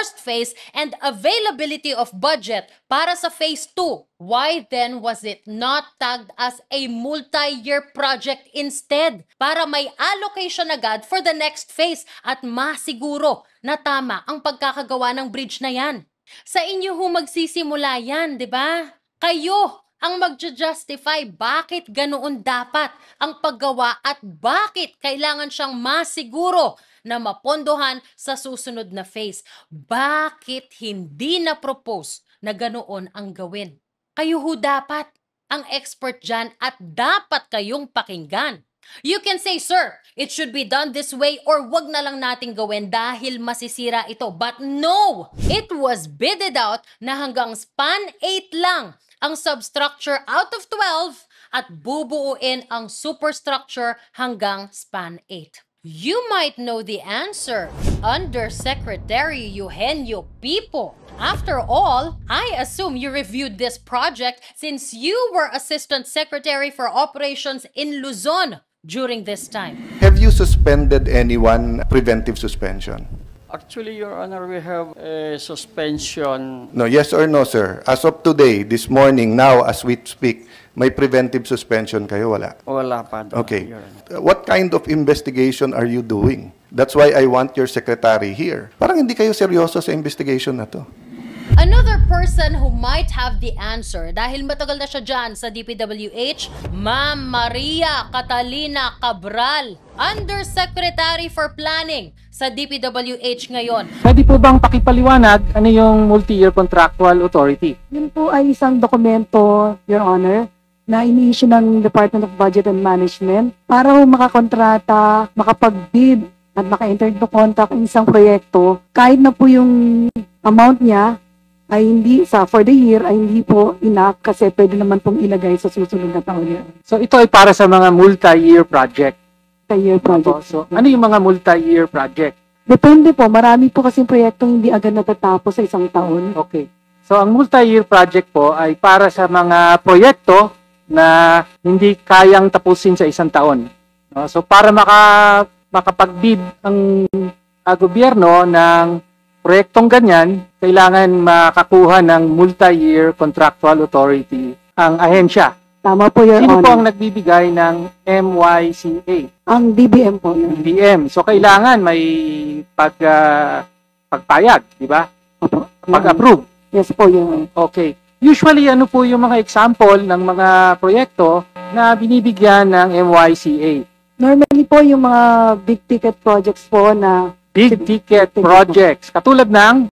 first phase and availability of budget para sa phase 2, why then was it not tagged as a multi-year project instead? Para may allocation agad for the next phase at masiguro na tama ang pagkakagawa ng bridge na yan. Sa inyo ho magsisimula yan, di ba? Kayo ang magja-justify bakit ganoon dapat ang paggawa at bakit kailangan siyang masiguro na mapondohan sa susunod na phase. Bakit hindi na-propose na ganoon ang gawin? Kayo ho dapat ang expert dyan at dapat kayong pakinggan. You can say, sir, it should be done this way or wag na lang nating gawin dahil masisira ito. But no! It was bidded out na hanggang span 8 lang ang substructure out of 12 at bubuuin ang superstructure hanggang span 8. You might know the answer, Undersecretary Eugenio Pipo. After all, I assume you reviewed this project since you were Assistant Secretary for Operations in Luzon during this time. Have you suspended anyone preventive suspension? Actually, Your Honor, we have a suspension. No, yes or no, sir? As of today, this morning, now as we speak, may preventive suspension kayo, wala? Wala pa. Okay. Your Honor. What kind of investigation are you doing? That's why I want your secretary here. Parang hindi kayo seryoso sa investigation na to. Another person who might have the answer dahil matagal na siya dyan sa DPWH, Ma'am Maria Catalina Cabral, Undersecretary for Planning sa DPWH ngayon. Pwede po bang pakipaliwanag ano yung Multi-Year Contractual Authority? Yun po ay isang dokumento, Your Honor, na ini-issue ng Department of Budget and Management para makakontrata, makapag-bid at maka-enter into contract ng isang proyekto kahit na po yung amount niya ay hindi for the year ay hindi po enough kasi pwede naman pong ilagay sa susunod na taon. So ito ay para sa mga multi-year project. Multi-year project. So ano yung mga multi-year project? Depende po, marami po kasing proyektong hindi agad natatapos sa isang taon. Okay. So ang multi-year project po ay para sa mga proyekto na hindi kayang tapusin sa isang taon. No? So para makapag-bid ang gobyerno ng proyektong ganyan, kailangan makakuha ng Multi-Year Contractual Authority ang ahensya. Tama po, Your Sino Honor. po ang nagbibigay ng MYCA? Ang DBM po. Your Honor. DBM. So kailangan may pagpayag, di ba? Pag-approve. Yes po, Your Honor. Okay. Usually, ano po yung mga example ng mga proyekto na binibigyan ng MYCA? Normally po yung mga big ticket projects po na Big ticket projects. Katulad ng